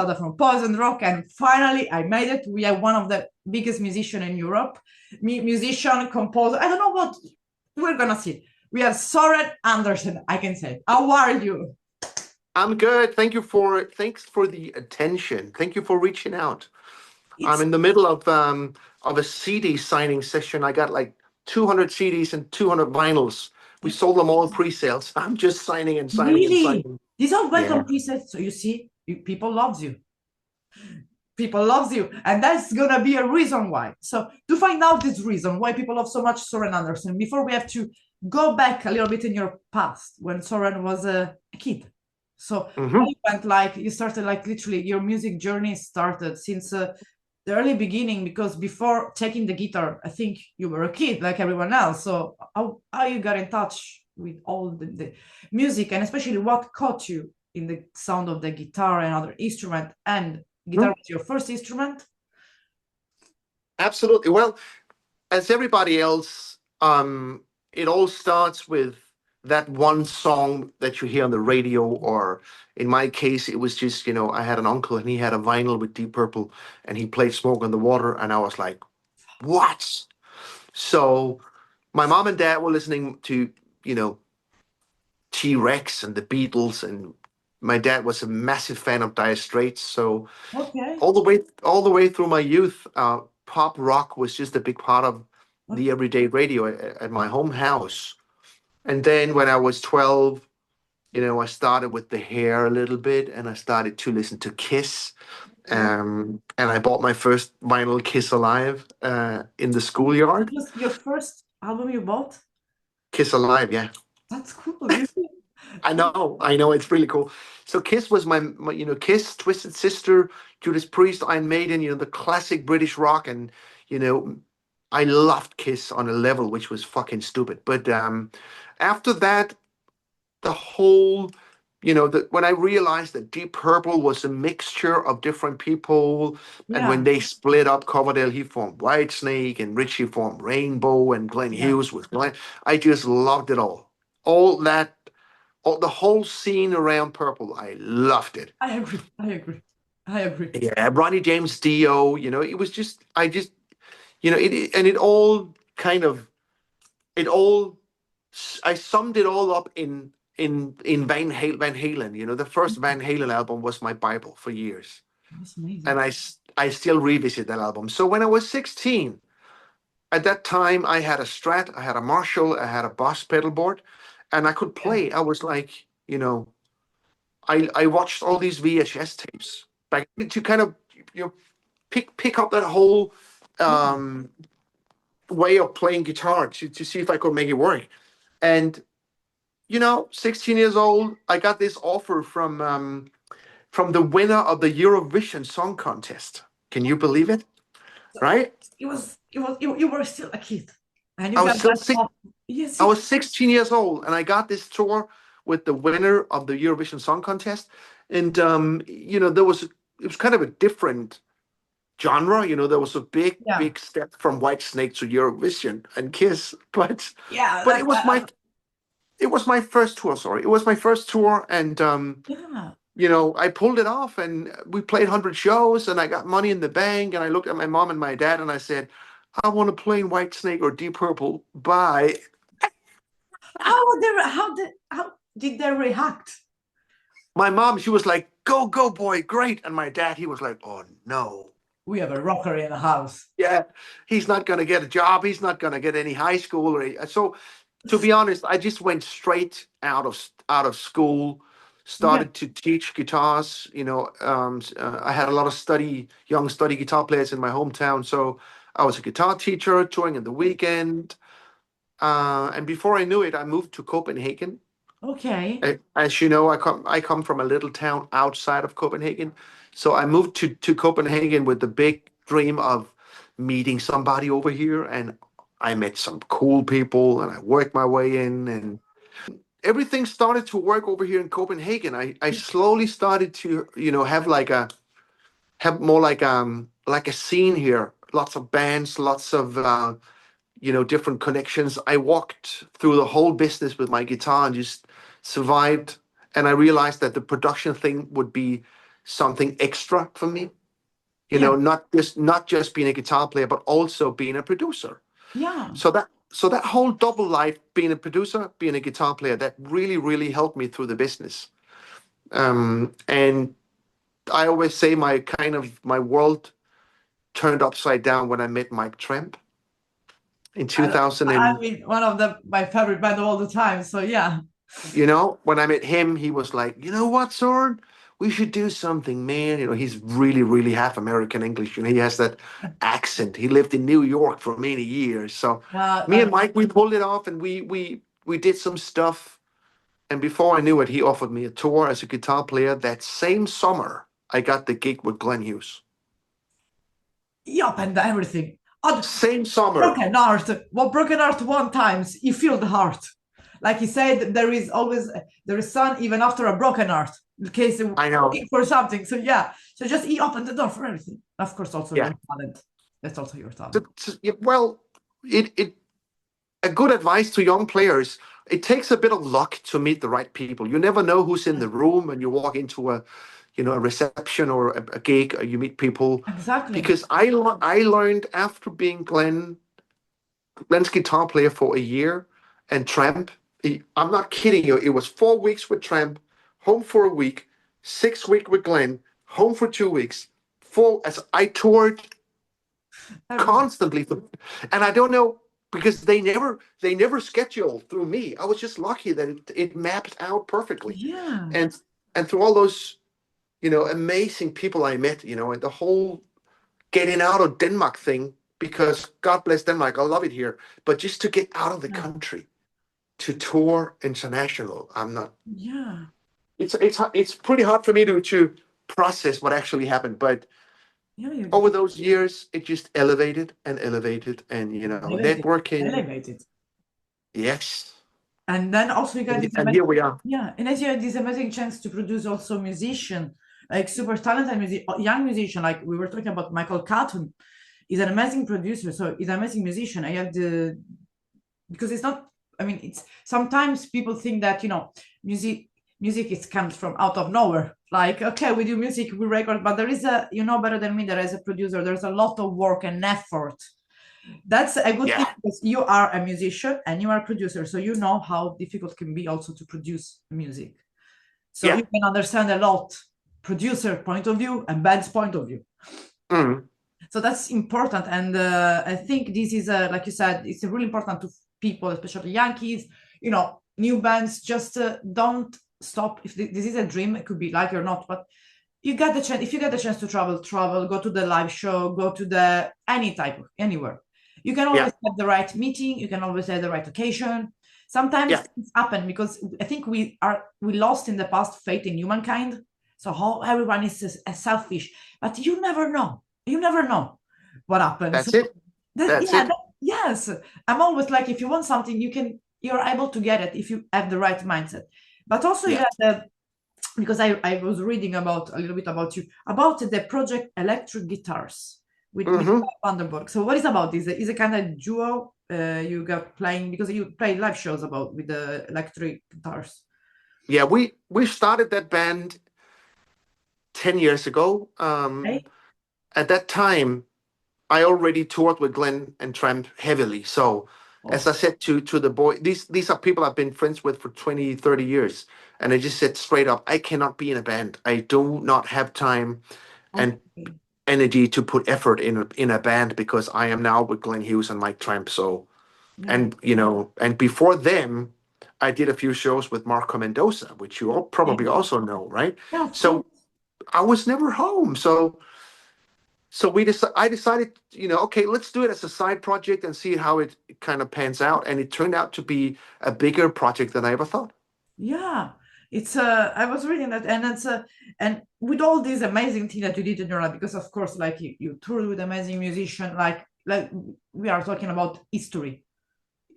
started from Poison Rock, and finally I made it. We are one of the biggest musicians in Europe. Musician, composer, I don't know what, we're gonna see. We are SØREN Andersen, I can say. How are you? I'm good. Thanks for the attention. Thank you for reaching out. I'm It's in the middle of a CD signing session. I got like 200 CDs and 200 vinyls. We sold them all pre-sales. I'm just signing and signing and really, signing. these are Yeah. welcome pieces. So you see, people loves you. People loves you, and that's gonna be a reason why. So to find out this reason why people love so much SØREN Andersen, before we have to go back a little bit in your past when SØREN was a kid. So Mhm. you started like literally your music journey started since the early beginning, because before taking the guitar, I think you were a kid like everyone else. So how you got in touch with all the music, and especially what caught you in the sound of the guitar and other instrument, and guitar was your first instrument? Absolutely. Well, as everybody else, it all starts with that one song that you hear on the radio, or in my case, it was just, I had an uncle and he had a vinyl with Deep Purple and he played Smoke on the Water, and I was like, what? So my mom and dad were listening to, you know, T-Rex and the Beatles, and my dad was a massive fan of Dire Straits. So Okay. all the way through my youth, pop rock was just a big part of Okay. the everyday radio at my home house. And then when I was 12, I started with the hair a little bit, and I started to listen to Kiss. And I bought my first vinyl, Kiss Alive, in the It schoolyard. was your first album you bought? Kiss Alive, yeah. That's cool. You see? I know, it's really cool. So Kiss was my Kiss, Twisted Sister, Judas Priest, Iron Maiden, the classic British rock, and you know, I loved Kiss on a level which was fucking stupid. But after that, the whole, when I realized that Deep Purple was a mixture of different people, and Yeah, when they split up, Coverdale, he formed Whitesnake, and Richie formed Rainbow, and Glenn yeah. Hughes was Glenn. I just loved it all. All that, the whole scene around Purple, I loved it. I agree. I agree. I agree. Yeah, Ronnie James Dio, it was just, and it all kind of, it all, I summed it all up in Van Halen. The first Van Halen album was my Bible for years, That's and amazing. I still revisit that album. So when I was 16, at that time I had a Strat, I had a Marshall, I had a Boss pedal board, and I could Yeah. play. I was like, I watched all these VHS tapes back to kind of pick up that whole Yeah. um, way of playing guitar to see if I could make it work. And 16 years old, I got this offer from the winner of the Eurovision Song Contest. Can you believe it? So Right? you were still a kid, and you I was got still that six. off. Yes, I was 16 years old, and I got this tour with the winner of the Eurovision Song Contest. And it was kind of a different genre. There was a big, yeah, big step from Whitesnake to Eurovision and Kiss, but yeah. but it was my first tour. Sorry, it was my first tour, and Yeah. I pulled it off, and we played 100 shows, and I got money in the bank, and I looked at my mom and my dad, and I said, I want to play in Whitesnake or Deep Purple. Bye. How did they react? My mom, she was like, go, go, boy, great. And my dad, he was like, oh, no. We have a rocker in the house. Yeah, he's not going to get a job. He's not going to get any high school. So, to be honest, I just went straight out of school, Yeah. started to teach guitars. I had a lot of young study guitar players in my hometown. So I was a guitar teacher, touring in the weekend. And before I knew it, I moved to Copenhagen. Okay. As you know, I come from a little town outside of Copenhagen, so I moved to Copenhagen with the big dream of meeting somebody over here, and I met some cool people, and I worked my way in, and everything started to work over here in Copenhagen. I slowly started to have more like a scene here, lots of bands, lots of different connections. I walked through the whole business with my guitar and just survived. And I realized that the production thing would be something extra for me. You Yeah. know, not just being a guitar player, but also being a producer. Yeah. So that whole double life, being a producer, being a guitar player, that really, really helped me through the business. And I always say my world turned upside down when I met Mike Tramp in I, 2000. I And mean, one of my favorite band of all the time. So yeah. you know, when I met him, he was like, you know what, Soren, we should do something, man. You know, he's really, really half American English. You know, he has that accent. He lived in New York for many years. So me and But Mike, we pulled it off, and we did some stuff. And before I knew it, he offered me a tour as a guitar player. That same summer, I got the gig with Glenn Hughes. yup, and everything. Oh, Same summer. broken heart. Well, broken heart one times, you feel the heart. Like he said, there is sun even after a broken heart. In case you're I know. looking for something. So yeah. So just he opened the door for everything. Of course, also Yeah. your talent. That's also your talent. Yeah, well, it a good advice to young players. It takes a bit of luck to meet the right people. You never know who's in the room when you walk into a, you know, a reception or a gig, or you meet people. Exactly. Because I learned after being Glenn's guitar player for a year, and Tramp. I'm not kidding you. It was 4 weeks with Tramp, home for a week, 6 weeks with Glenn, home for 2 weeks. As I toured constantly, and I don't know, because they never scheduled through me. I was just lucky that it mapped out perfectly, Yeah. and through all those, you know, amazing people I met, you know, and the whole getting out of Denmark thing, because God bless Denmark, I love it here, but just to get out of the Yeah. country to tour international, I'm not. Yeah. It's pretty hard for me to process what actually happened, but Yeah. You over those years, it just elevated and elevated, and you know, elevated. networking. Elevated. Yes, And then also you got this and here we are. yeah, and as you had this amazing chance to produce also musician, like super talented young musician, like we were talking about Michael Catton, is an amazing producer, so he's an amazing musician. I have the because it's not. I mean, it's sometimes people think that music is comes from out of nowhere. Like okay, we do music, we record, but there is a better than me that as a producer, there's a lot of work and effort. That's a good thing Yeah, because you are a musician and you are a producer, so you know how difficult it can be also to produce music. So yeah. you can understand a lot producer point of view and band's point of view. Mm. So that's important, and I think this is like you said, it's really important to people, especially young kids. New bands just don't stop. If this is a dream, it could be like or not, but you get the chance. If you get the chance to travel, go to the live show, go to the anywhere. You can Yeah, always have the right meeting. You can always have the right occasion. Sometimes yeah. things happen because I think we lost in the past faith in humankind. So how everyone is selfish, but you never know. You never know what happens. That's it. That's it. Yes. I'm always like, if you want something, you're able to get it if you have the right mindset. But also you Yeah. have because I was reading about a little bit about you about the project electric guitars with Hmm. Vandenberg. So what is about this? Is a kind of duo you got playing because you play live shows about with the electric guitars. Yeah, we started that band 10 years ago. Okay. At that time, I already toured with Glenn and Tramp heavily. So, as I Oh, said to the boy, these are people I've been friends with for 20, 30 years. And I just said straight up, I cannot be in a band. I do not have time and okay. energy to put effort in a band, because I am now with Glenn Hughes and Mike Tramp. So, Yeah. and you know, and before them, I did a few shows with Marco Mendoza, which you all Yeah. probably also know, right? Yeah, of course. So I was never home. So I decided, you know, okay, let's do it as a side project and see how it kind of pans out. And it turned out to be a bigger project than I ever thought. Yeah. It's I was reading that and it's and with all these amazing things that you did in your life, because of course like you toured with amazing musician, like we are talking about history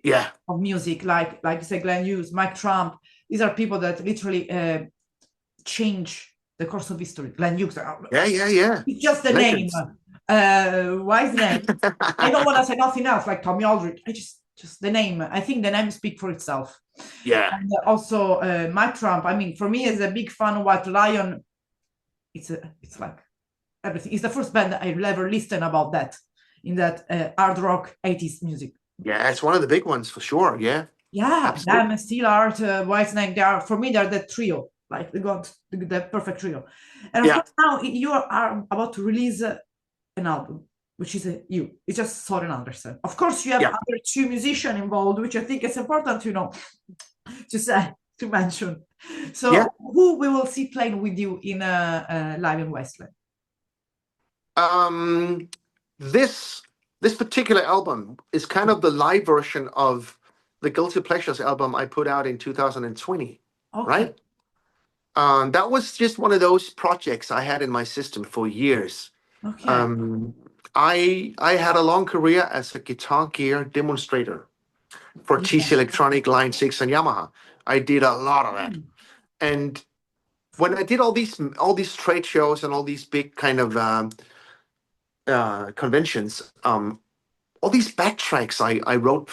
Yeah, of music, like you say, Glenn Hughes, Mike Trump. These are people that literally change the course of history. Glenn Hughes, yeah. it's just the name. Legends. Why is name? I don't want to say nothing else like Tommy Aldrich. I just the name. I think the name speaks for itself. Yeah, And also Mike Trump. I mean, for me, as a big fan of White Lion, it's like everything. It's the first band that I've ever listened about that in that hard rock 80s music. Yeah, it's one of the big ones for sure. Yeah, Yeah, absolutely. them and Steel Art, Whitesnake, they are, for me, they're the trio, like they got the perfect trio. And of Yeah, course, now you are about to release an album, which is you. It's just Soren Andersen. Of course, you have yeah, other two musicians involved, which I think is important to know, to say, to mention. yeah. So, who we will see playing with you in live in Westland? Um, this this particular album is kind of the live version of the Guilty Pleasures album I put out in 2020, Okay, right? That was just one of those projects I had in my system for years. okay. Um, I had a long career as a guitar gear demonstrator for Yeah. TC Electronic, Line 6, and Yamaha. I did a lot of that. And when I did all these trade shows and all these big kind of conventions, all these backtracks I wrote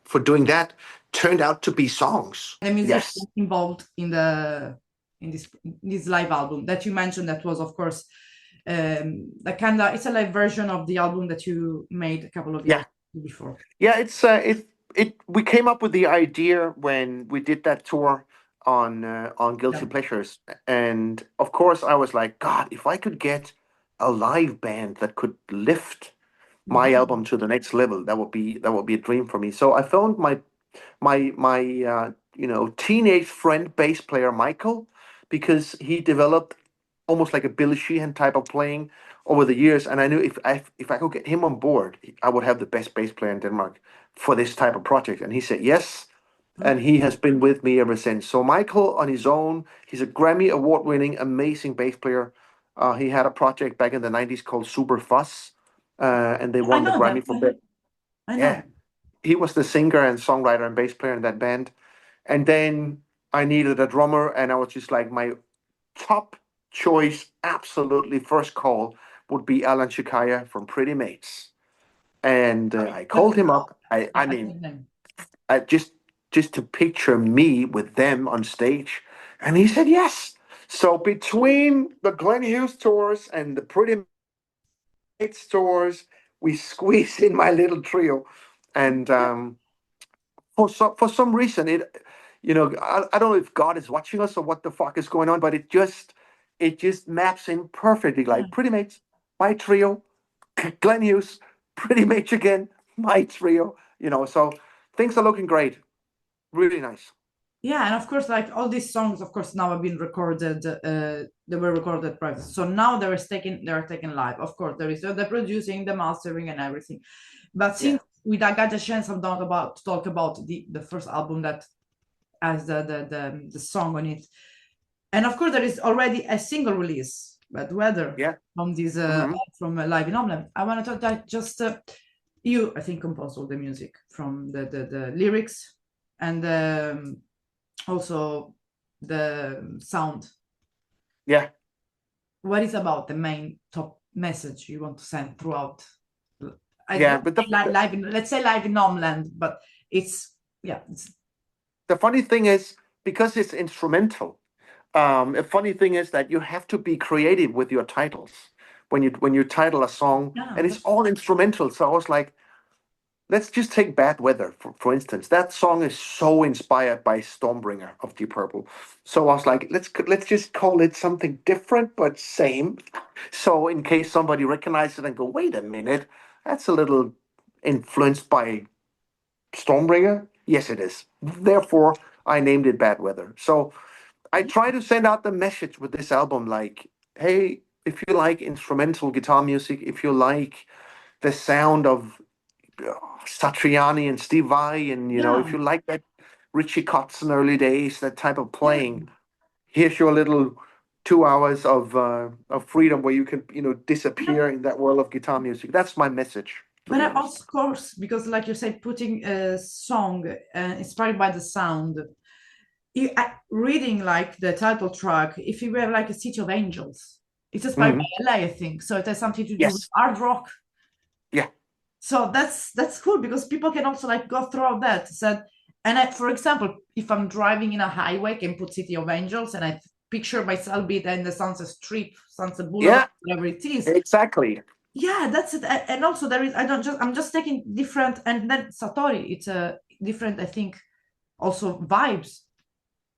for doing that turned out to be songs. The musician Yes. involved in this live album that you mentioned, that was of course the kind of, it's a live version of the album that you made a couple of Yeah. years before. Yeah, it we came up with the idea when we did that tour on Yeah. Guilty Pleasures. And of course I was like, God, if I could get a live band that could lift my Mhm. album to the next level, that would be a dream for me. So I found my teenage friend bass player Michael, because he developed almost like a Billy Sheehan type of playing over the years, and I knew if I could get him on board, I would have the best bass player in Denmark for this type of project. And he said yes, and Okay. he has been with me ever since. So Michael on his own, he's a Grammy award winning amazing bass player. He had a project back in the 90s called Super Fuzz, and they I won the know Grammy that. for best. I know. Yeah, he was the singer and songwriter and bass player in that band. And then I needed a drummer, and I was just like, my top choice, absolutely first call would be Alan Shikaya from Pretty Mates. And I But called him up. I, yeah, I I know mean, the name. I just to picture me with them on stage, and he said yes. So between the Glenn Hughes tours and the Pretty Mates tours, we squeezed in my little trio, and for some reason I don't know if God is watching us or what the fuck is going on, but it just maps in perfectly, Yeah. like Pretty Mates, my trio, Glenn Hughes, Pretty Mates again, my trio. So things are looking great, really nice. Yeah, and of course, like all these songs, of course, now have been recorded. They were recorded private, so now they are taken live. Of course, there is the producing, the mastering, and everything. But Yeah, since we got the chance of not about to talk about the first album that has the song on it, and of course there is already a single release, Bad Weather, yeah. from this Hmm. from Live in Homeland. I want to talk that just you, I think, composed all the music from the lyrics and also the sound. Yeah, What is about the main top message you want to send throughout? I yeah. don't But say live in, let's say live in Homeland, but it's, yeah, it's, the funny thing is, because it's instrumental, a funny thing is that you have to be creative with your titles when you title a song, yeah, and it's all instrumental. So I was like, let's just take Bad Weather, for instance. That song is so inspired by Stormbringer of Deep Purple. So I was like, let's just call it something different but same. So in case somebody recognizes it and go, wait a minute, that's a little influenced by Stormbringer. Yes, it is. Therefore, I named it Bad Weather. So I try to send out the message with this album, like, hey, if you like instrumental guitar music, if you like the sound of Satriani and Steve Vai, and if yeah, you like that Richie Kotzen early days, that type of yeah. playing, here's your little 2 hours of freedom where you can disappear in that world of guitar music. That's my message, to But be I, honest. of course, because like you said, putting a song inspired by the sound, reading like the title track, if you were like a City of Angels, it's inspired Mhm. by LA, I think. So it has something to do with Yes. hard rock. Yeah. So that's cool because people can also like go through that. Said, and I, for example, if I'm driving in a highway, I can put City of Angels, and I picture myself it and the Sunset Strip, Sunset Boulevard, Yeah, whatever it is. exactly. Yeah, that's it. And also there is, I'm just taking different, and then Satori, it's a different, I think, also vibes.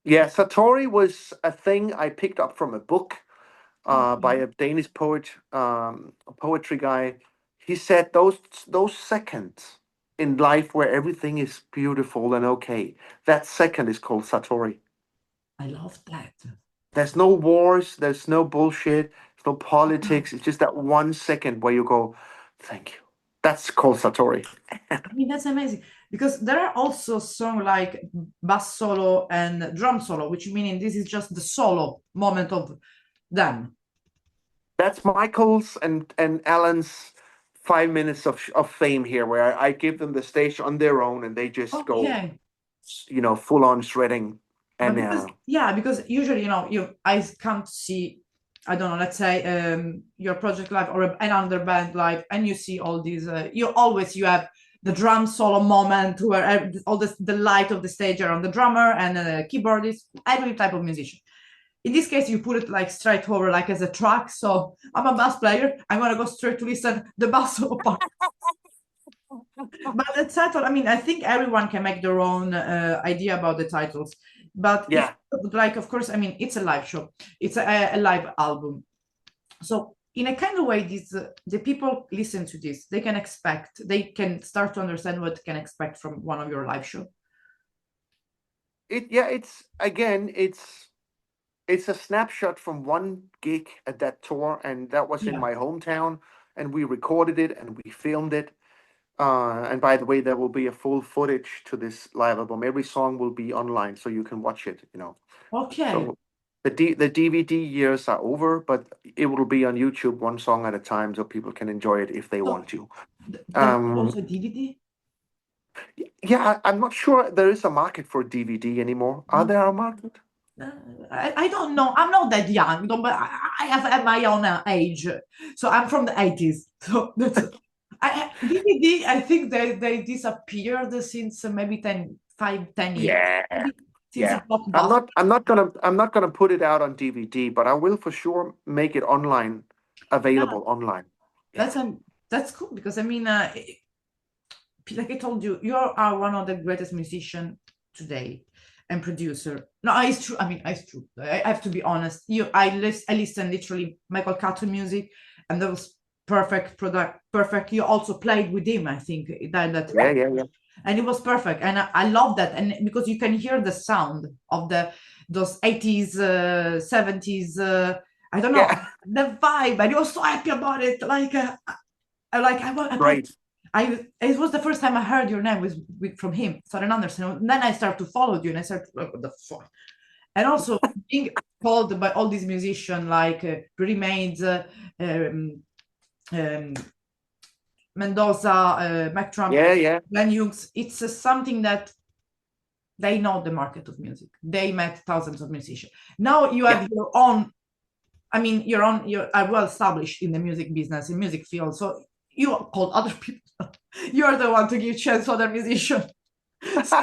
Yeah, Satori was a thing I picked up from a book by Okay. a Danish poet, a poetry guy. He said those seconds in life where everything is beautiful and okay, that second is called Satori. I love that. There's no wars, there's no bullshit, there's no Yeah. politics. It's just that 1 second where you go, thank you. That's called Satori. I mean, that's amazing because there are also songs like bass solo and drum solo, which meaning this is just the solo moment of them. That's Michael's and Alan's 5 minutes of fame here, where I give them the stage on their own and they just go, Okay. full on shredding. But And because yeah, because usually you I can't see, I don't know, let's say your project live or another band live, and you see all these you have the drum solo moment where all the light of the stage are on the drummer and keyboardist, every type of musician. In this case, you put it like straight over, like as a track. So I'm a bass player. I'm gonna go straight to listen the bass solo part. But the title, I mean, I think everyone can make their own idea about the titles. But if yeah, like, of course, I mean, it's a live show. It's a live album. So in a kind of way, these the people listen to this. They can start to understand what can expect from one of your live show. it's again, it's a snapshot from one gig at that tour, and that was in Yeah. my hometown, and we recorded it and we filmed it. And by the way, there will be a full footage to this live album. Every song will be online, so you can watch it. Okay. So the DVD years are over, but it will be on YouTube, one song at a time, so people can enjoy it if they So want to. there is Um, also DVD. yeah, I'm not sure there is a market for DVD anymore. Are No. there a market? I don't know. I'm not that young, but I have at my own age. So I'm from the 80s. So that's DVD. I think they disappeared since maybe 10 years. Yeah, Maybe since yeah. a blockbuster. I'm not gonna put it out on DVD, but I will for sure make it online, Yeah, available online. Yeah. that's that's cool because I mean, like I told you, you are one of the greatest musicians today and producer. No, it's true. I mean, it's true. I have to be honest. I listen literally Michael Caton music, and that was perfect product, perfect. You also played with him, I think that Yeah, yeah, yeah. and it was perfect, and I love that, and because you can hear the sound of those 80s, 70s. I don't know Yeah. the vibe, and you were so happy about it. Like, Great. it was the first time I heard your name from him, Søren Andersen. And then I started to follow you, and I started to like, what the fuck. And also being called by all these musicians like Remains, um, Mendoza, Mac Trump, Yeah, yeah. Glenn Hughes. It's something that they know the market of music. They met thousands of musicians. Now you Yeah. have your own. I mean, you're well established in the music business, in music field. So you call other people. You're the one to give chance to other musicians. So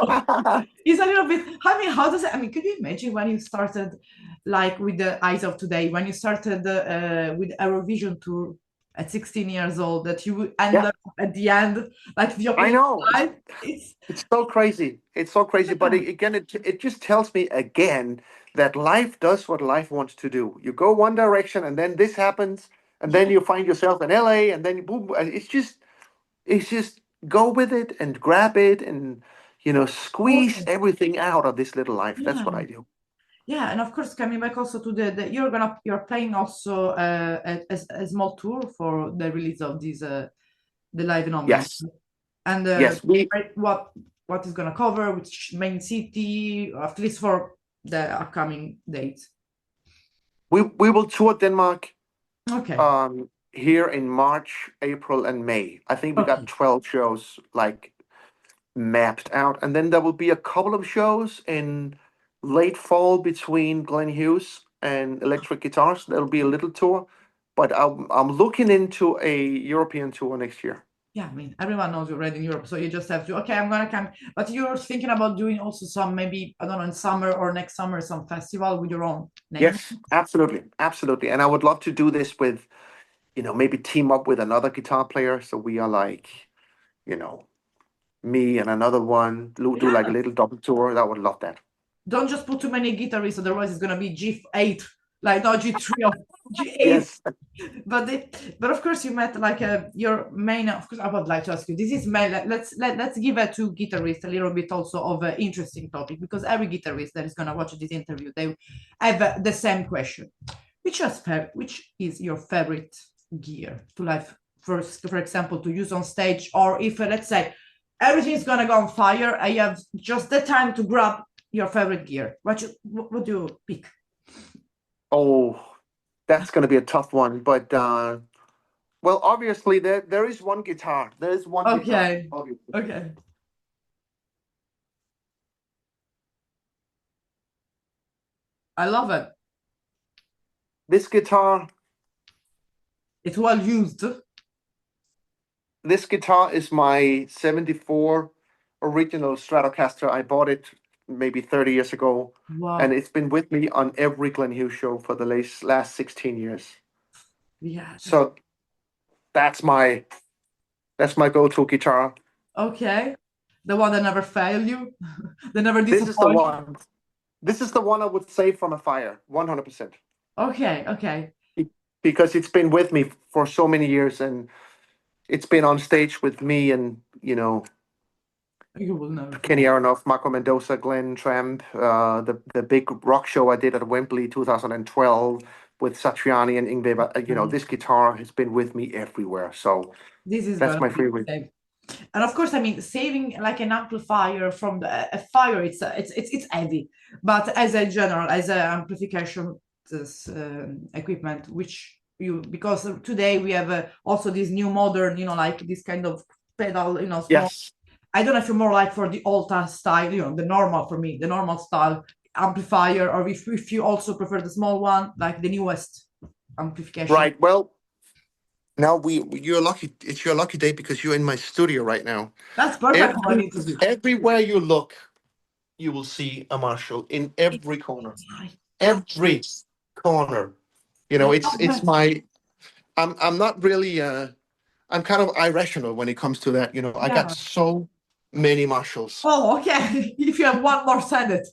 it's a little bit. I mean, how does it? I mean, could you imagine when you started, like with the eyes of today, when you started with Eurovision tour at 16 years old, that you would end Yeah, up at the end, like the I opposite know. side? It's It's so crazy. It's so crazy. But yeah, again, it just tells me again that life does what life wants to do. You go one direction, and then this happens, and then yeah, you find yourself in LA, and then boom. And it's just go with it and grab it, and squeeze always, everything out of this little life. That's what yeah. I do. Yeah, and of course, coming back also to the you're playing also a small tour for the release of this the live in Homeland, Yes, and yes. We right, what is gonna cover, which main city, at least for the upcoming dates. we will tour Denmark Okay, here in March, April, and May. I think we got okay, 12 shows like mapped out, and then there will be a couple of shows in late fall between Glenn Hughes and electric guitars. There'll be a little tour, but I'm looking into a European tour next year. Yeah, I mean, everyone knows you're already in Europe, so you just have to, okay, I'm gonna come. But you're thinking about doing also some, maybe, I don't know, in summer or next summer, some festival with your own name. Yes, absolutely, absolutely. And I would love to do this with, maybe team up with another guitar player. So we are like, you know, me and another one, do like a Yeah, little double tour. I would love that. don't just put too many guitarists, otherwise it's gonna be G8, like not G3 or G8. Yes. But of course you met like your main. Of course, I would like to ask you. This is main. Let's give it to guitarists a little bit also of an interesting topic, because every guitarist that is gonna watch this interview, they have the same question. Which is your favorite gear to live first, for example, to use on stage, or if let's say everything is gonna go on fire, I have just the time to grab your favorite gear. What do you pick? Oh, that's going to be a tough one. But well, obviously there is one guitar. There is one guitar. Okay, Obviously, okay, I love it. this guitar. It's well used. This guitar is my '74 original Stratocaster. I bought it maybe 30 years ago, and Wow. it's been with me on every Glenn Hughes show for the last 16 years. Yeah. So that's my that's my go-to guitar. Okay. The one that never fail you, that never This is the disappoint. one. This is the one I would save from a fire, 100%. Okay, okay. Because it's been with me for so many years, and it's been on stage with me and You will never Kenny forget. Aronoff, Marco Mendoza, Glenn Tramp, the big rock show I did at Wembley 2012 with Satriani and Ingve. Okay. This guitar has been with me everywhere. So This is that's gonna my be favorite. saved. And of course, I mean, saving like an amplifier from a fire, it's heavy. But as a general, as an amplification this, equipment, which you because today we have also this new modern, like this kind of pedal, small. Yes, I don't know if you're more like for the old style, the normal for me, the normal style amplifier, or if you also prefer the small one, like the newest amplification. right. Well, now you're lucky. It's your lucky day because you're in my studio right now. That's perfect for an Every interview. everywhere you look, you will see a Marshall in every corner. Every corner. I It's love it's that. my. I'm not really. I'm kind of irrational when it comes to that. I got Yeah. so many Marshalls. Oh, okay. If you have one more, send it.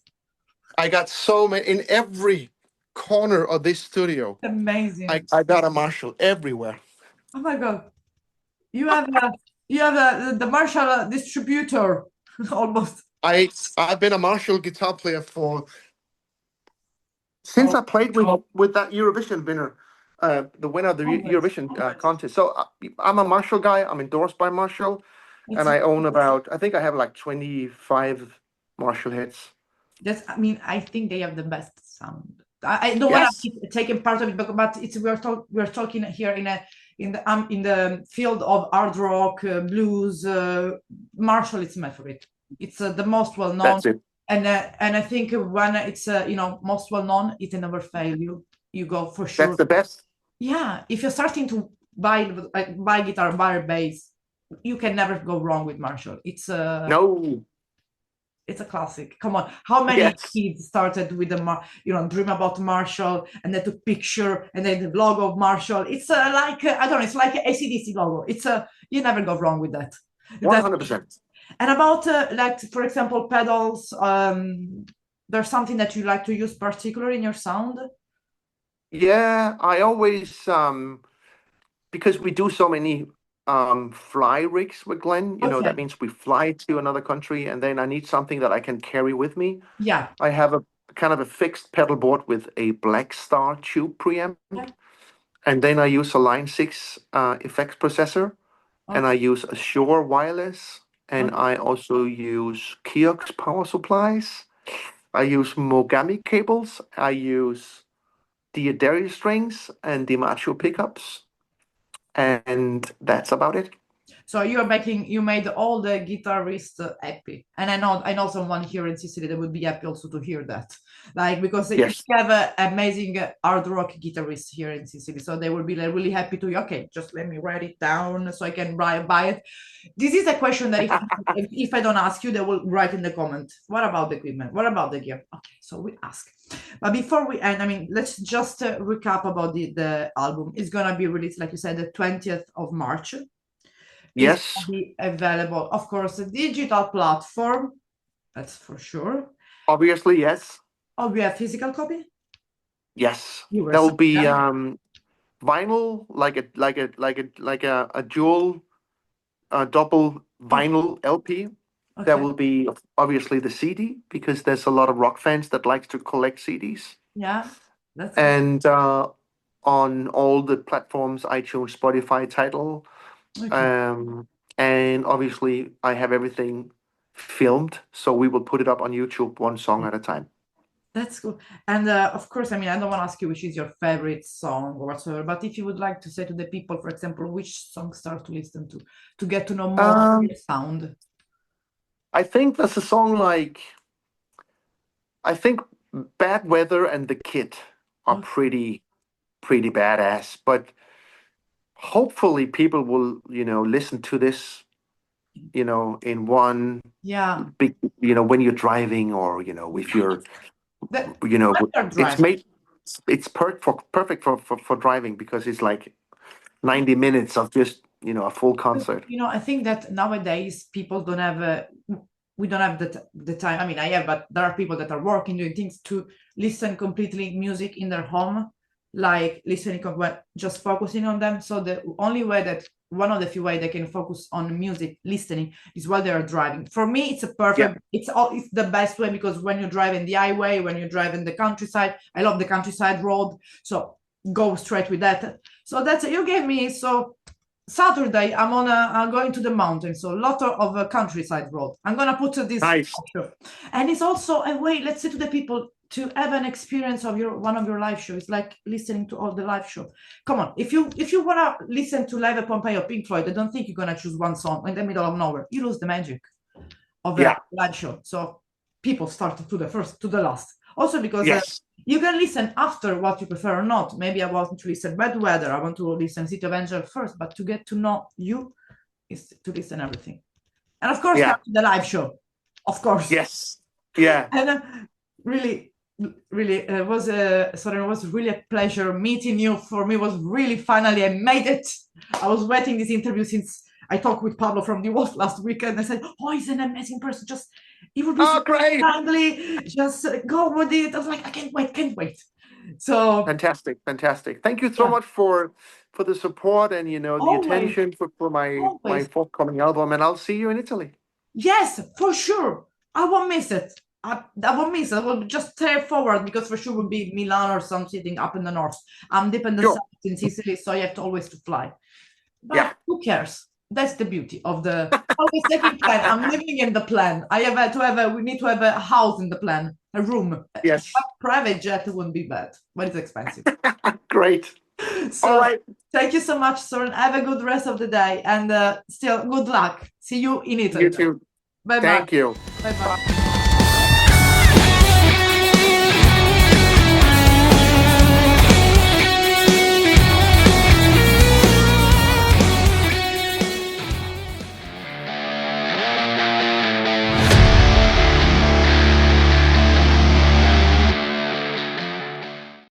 I got so many in every corner of this studio. I, Amazing. I got a Marshall everywhere. Oh my God. You have the Marshall distributor almost. I've been a Marshall guitar player for since Oh, I played with that Eurovision winner, the winner of the always. Eurovision contest. So I'm a Marshall guy. I'm endorsed by Marshall, It's and I own about. I think I have like 25 Marshall hits. That's, I mean, I think they have the best sound. I don't want to Yes, keep taking part of it, but it's we're talking here in the field of hard rock, blues. Marshall is my favorite. It's the most well known, that's it. and I think when it's most well known, it never fail you. You go for That's sure. the best. Yeah, if you're starting to buy guitar, buy bass, you can never go wrong with Marshall. No. It's a classic. Come on, how many Yes. kids started with dream about Marshall, and then took picture, and then the logo of Marshall. It's like I don't know. It's like a ACDC logo. You never go wrong with that. That's 100%. and about like for example pedals. There's something that you like to use particular in your sound. Yeah, I always because we do so many fly rigs with Glenn, that Okay. means we fly to another country and then I need something that I can carry with me. Yeah. I have a kind of a fixed pedal board with a Black Star tube preamp, Okay. and then I use a Line 6 effects processor, and I Okay. use a Shure wireless, and Okay. I also use Kiox power supplies. I use Mogami cables. I use Diodari strings and DiMaggio pickups, and that's about it. So you made all the guitarists happy, and I know someone here in Sicily that would be happy also to hear that, like because we Yes. have an amazing hard rock guitarist here in Sicily, so they will be like, really happy to. Okay, just let me write it down so I can buy it. This is a question that if I don't ask you, they will write in the comment. What about the equipment? What about the gear? Okay, so we ask. But before we end, I mean, let's just recap about the album. It's gonna be released, like you said, the 20th of March. It's Yes. gonna be available, of course, a digital platform. That's for sure. Obviously, yes. Oh, we have physical copy. Yes. You were There will so be young. vinyl, like a dual double Okay. vinyl LP. There Okay. will be obviously the CD because there's a lot of rock fans that likes to collect CDs. Yeah, that's good. And on all the platforms, iTunes, Spotify, Tidal, Okay. um, and obviously I have everything filmed, so we will put it up on YouTube one song at a time. That's cool. And of course, I mean, I don't want to ask you which is your favorite song or whatsoever, but if you would like to say to the people, for example, which song start to listen to get to know more of Um, your sound. I think there's a song like I think Bad Weather and The Kid are Oh, pretty badass, but hopefully people will, listen to this, in one yeah. big, when you're driving or, if you're, The, you know, when you're it's driving. made, it's perfect for driving because it's like 90 minutes of just, a full concert. I think that nowadays people don't have we don't have the time. I mean, I have, but there are people that are working, doing things to listen completely music in their home, like listening just focusing on them. So the only way that one of the few way they can focus on music listening is while they are driving. For me, it's a Yeah, perfect. It's the best way because when you drive in the highway, when you drive in the countryside, I love the countryside road. So go straight with that. So that's you gave me so Saturday, I'm going to the mountains, so a lot of countryside road. I'm gonna put this nice. option. And it's also a way, let's say to the people, to have an experience of one of your live shows, like listening to all the live show. Come on, if you wanna listen to Live at Pompeii or Pink Floyd, I don't think you're gonna choose one song in the middle of nowhere. You lose the magic of a Yeah, live show. So people start to the first to the last. Also because yes, you can listen after what you prefer or not. Maybe I want to listen Bad Weather, I want to listen City of Angel first, but to get to know you is to listen everything. And of course, yeah, come to the live show, of course. yes, yeah. And really, really, it was really a pleasure meeting you. For me, it was really finally I made it. I was waiting this interview since I talked with Pablo from the Wolf last weekend. I said, "Oh, he's an amazing person. Just he would be so Oh, great. friendly. Just go with it." I was like, "I can't wait." So Fantastic, fantastic. Thank you so yeah, much for the support and the always, attention for my always. forthcoming album, and I'll see you in Italy. Yes, for sure. I won't miss it. I won't miss it. I will just stay forward because for sure would be Milan or something up in the north. I'm deep in the Sure. south in Sicily, so you have to always to fly. Yeah. But who cares? That's the beauty of the always taking plan. I'm living in the plan. I have to have we need to have a house in the plan, a room. A Yes. private jet wouldn't be bad, but it's expensive. Great. All So right. thank you so much, Søren. Have a good rest of the day and still good luck. See you in You Italy. too. Bye bye. Thank you. Bye bye.